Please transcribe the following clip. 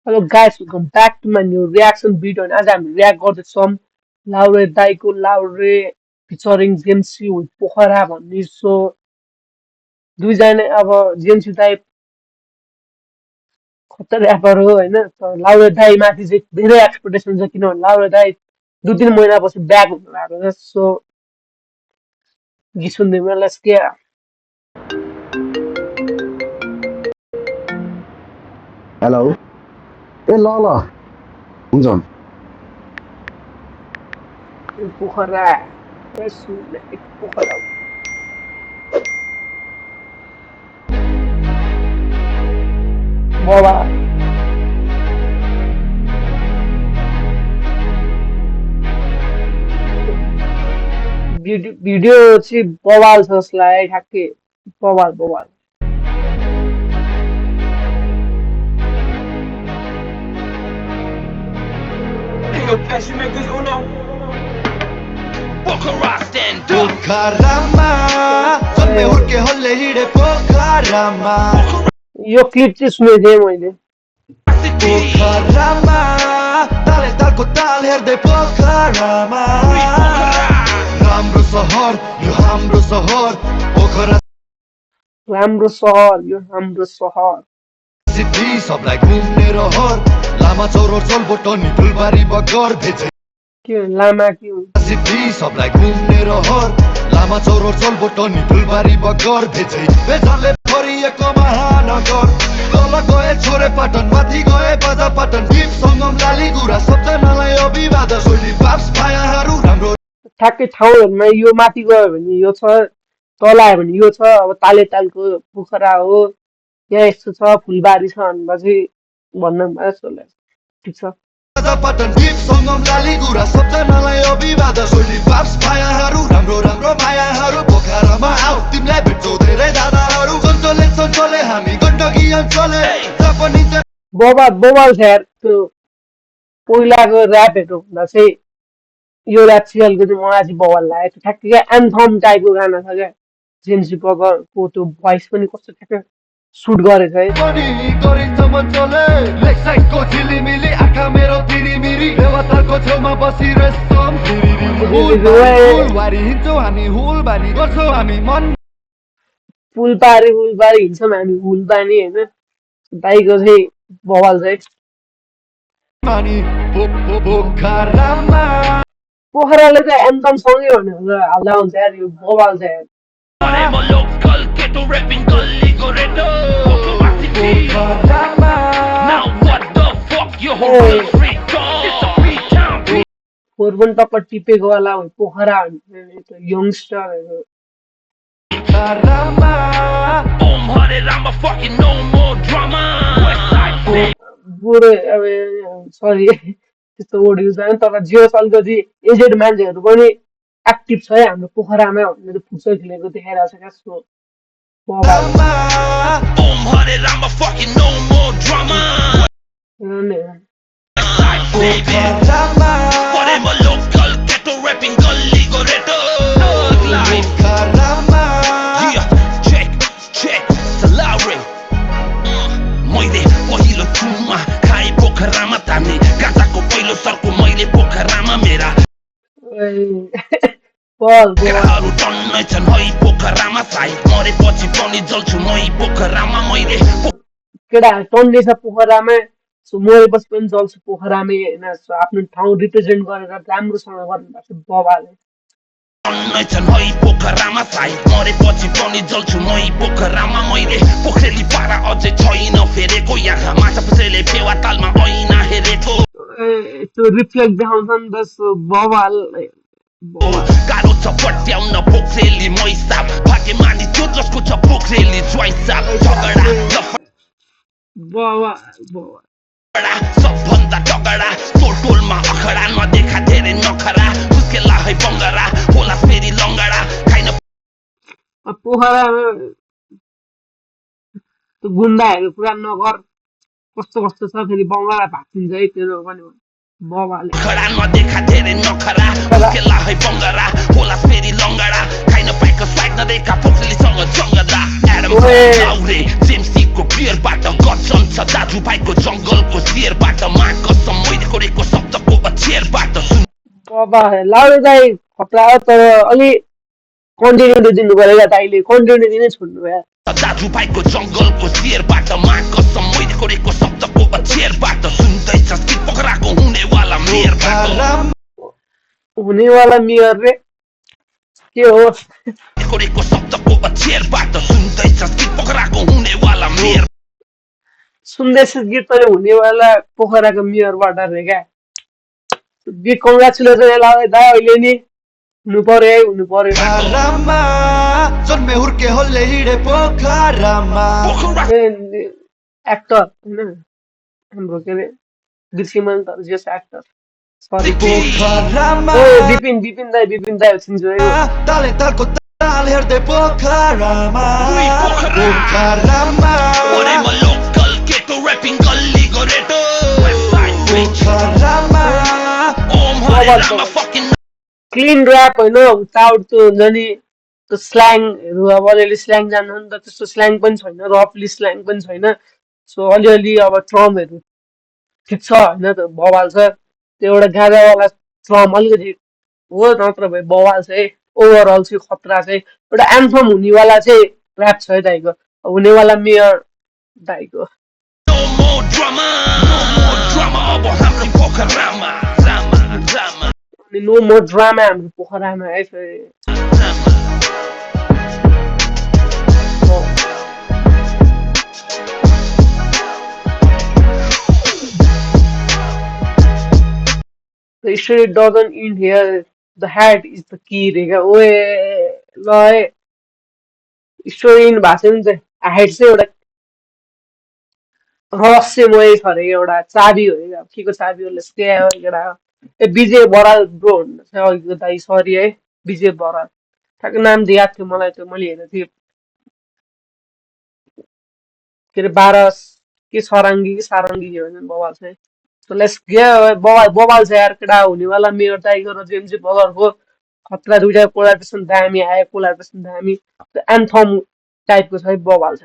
Hello guys, welcome back to my new reaction video and as I'm react गर्दैछौँ लाउरे दाईको Laure featuring जेम्सी with Pokhara भन्ने so दुईजना अब जेम्सी दाई खत्तर ऱ्यापर हो होइन तर लाउरे दाई माथि चाहिँ धेरै एक्सपेक्टेसन छ किनभने लाउरे दाई 2-3 महिनापछि ब्याक हुनु भएको छ सो गीत सुन्दैमा लेट्स गेट हेलो ए ल ल हुन्छ पोखरा पोखरा बाबा भिडियो चाहिँ बवाल छ यसलाई ठ्याक्कै बवाल बवाल यो क्लिप चाहिँ सुनेको थिएँ मैले राम्रो सहर यो हाम्रो सहर सिटी सबलाई घुम्ने रहर लामा चौर चोलबोटनी फुलबारी बगर भेजे के लामा के सिटी सबलाई घुम्ने रहर लामा चौर चोलबोटनी फुलबारी बगर भेजे बेजरले भरिएको महानगर तल गए छोरे पाटन माथि गए बाजा पाटन टिप सङ्गम लाली गुरा सबजनालाई अभिवादन सोली बाप्स भायाहरू राम्रो ठ्याक्कै ठाउँहरूमा यो माथि गयो भने यो छ तल आयो भने यो छ अब तालेतालको पोखरा हो यहाँ यस्तो छ फुलबारी छ भनेर चाहिँ भन्न यसोलाई ठिक छ पाटन टिप सङ्गम लाली गुरा सबजनालाई अभिवादन सोली बाप्स भायाहरू राम्रो राम्रो मायाहरू पोखरामा आऊ तिमीलाई भेट्छौ धेरै दादाहरू सन्चोले हामी गण्डकी अञ्चले पनि बवाल छ यार त्यो पहिलाको ऱ्यापहरू भन्दा चाहिँ यो ऱ्याप सिरियलको चाहिँ मलाई चाहिँ बवाल लाग्यो ठ्याक्कै एन्थम टाइपको गाना छ क्या जेम्सी बगरको त्यो भोइस पनि कस्तो ठ्याक्कै सुट गरेछ है फुलबारी हिँड्छौँ हामी हुलबानी होइन दाइको चाहिँ बवाल चाहिँ पोखराले चाहिँ एन्थम सँगै भनेर हाल्दा हुन्छ यार यो बवाल चाहिँ यार फोर पनि टक्क टिपेको वाला हो पोखरा यङ्स्टरहरू बुढो अब सरी त्यस्तो वर्ड युज गर्दैन तर जे होस् अलिकति एजेड मान्छेहरू पनि एक्टिभ छ है हाम्रो पोखरामा भनेर फुटबल खेलेको देखाइरहेको छ क्या सो केटा टन्ने छ पोखरामा मरेपछि पनि जल्छ पोखरामै होइन आफ्नो ठाउँ रिप्रेजेन्ट गरेर राम्रोसँग गर्नुभएको छ बबाले पोखरामा साई मरेपछि पनि जल्छु मै पोखरामा मैले पोखरेली पारा अझै छैन फेरेको यहाँ माछा पुछेले फेवा तालमा ऐना हेरेको त्यो रिफ्लेक्ट देखाउँछ नि त बबाल गाह्रो छ पट्याउन पोखरेली मैसाब भाग्य मानि त्यो जसको छ पोखरेली ज्वाइसाब झगडा सबभन्दा तगडा टोलमा अखडा नदेखा धेरै नखरा मुस्केला है बङ्गरा होला फेरि लङ्गडा खाइन पोखरामा गुन्डाहरू पुरा नगर कस्तो कस्तो छ फेरि बङ्गला भाँचिन्छ है त्यो पनि बबाले खडा नदेखा धेरै नखरा मुस्केला है बङ्गरा होला फेरि लङ्गडा खाइन पाएको स्वाग नदेखा पोखरेलीसँग जङ्गला एडम लाउरे जेम्सी गरेको बियरबाट गर्छन् छ दाजुभाइको जङ्गलको शेरबाट मा कसम मैले गरेको शब्दको अक्षरबाट बाबा लाउडे दाई खतरा हो तर अलि कन्टिन्युटी दिनु पऱ्यो क्या दाइले कन्टिन्युटी नै छोड्नु भयो दाजुभाइको जङ्गलको शेरबाट मा कसम मैले गरेको शब्दको अक्षरबाट सुन्दैछस् कि पोखराको हुनेवाला मेयरबाट हुनेवाला मेयर रे के हो गरेको शब्दको अक्षरबाट सुन्दैछस् कि पोखराको हुनेवाला मेयर सुन्दैछ गीत पनि हुनेवाला पोखराको मेयरबाट रे क्या बिग कङ्ग्रेचुलेसन लाउडे दाइ अहिले नि हुनु पर्यो पोखरामा जन्मे हुर्के होले हिँडे पोखरामा एक्टर होइन हाम्रो के अरे गीत श्रीमन्तहरू जस एक्टर सरी पोखरामा विपिन दाई चिन्छु है ताले तालको ताल हेर्दै पोखरामा पोखरामा ओरेमा लोकल केको ऱ्यापिङ गल्ली गोरेटो पोखरामा ओम हरे रामा फकिङ क्लिन ऱ्याप होइन विदाउट त्यो हुन्छ नि त्यो स्ल्याङहरू अब अलिअलि स्ल्याङ जान्नु नि त त्यस्तो स्ल्याङ पनि छैन रफली स्ल्याङ पनि छैन सो अलिअलि अब ट्रमहरू ठिक छ होइन त्यो बवाल छ त्यो एउटा गाजावाला ट्रम अलिकति हो नत्र भए बवाल छ है ओभरअल चाहिँ खतरा चाहिँ एउटा एन्थम हुनेवाला चाहिँ ऱ्याप छ है दाइको हुनेवाला मेयर दाइको No more drama, अब हाम्रो पोखरामा drama. अनि नो मोर ड्रामा हाम्रो पोखरामा है फेरि The story doesn't end here. The hat is the key रहेगा ओए ल है स्टोरी इन भएको छ नि त हेड चाहिँ एउटा रहस्यमय छ अरे एउटा चाबी हो क्या के को चाबी हो लेट्स एउटा ए विजय बराल ब्रो भन्नु अघिको दाइ सरी है विजय बराल ठ्याक्क नाम चाहिँ याद थियो मलाई त्यो मैले हेरेको थिएँ के अरे 12 के सराङ्गी कि सारङ्गी के भन्छ बवाल चाहिँ सो लेट्स बवाल छ यार केटा हुनेवाला मेयर टाइगर र जेमजी बगरको खतरा दुइटा कोलाब्रेसन दामी आयो कोलाब्रेसन दामी एन्थम टाइपको छ है बवाल छ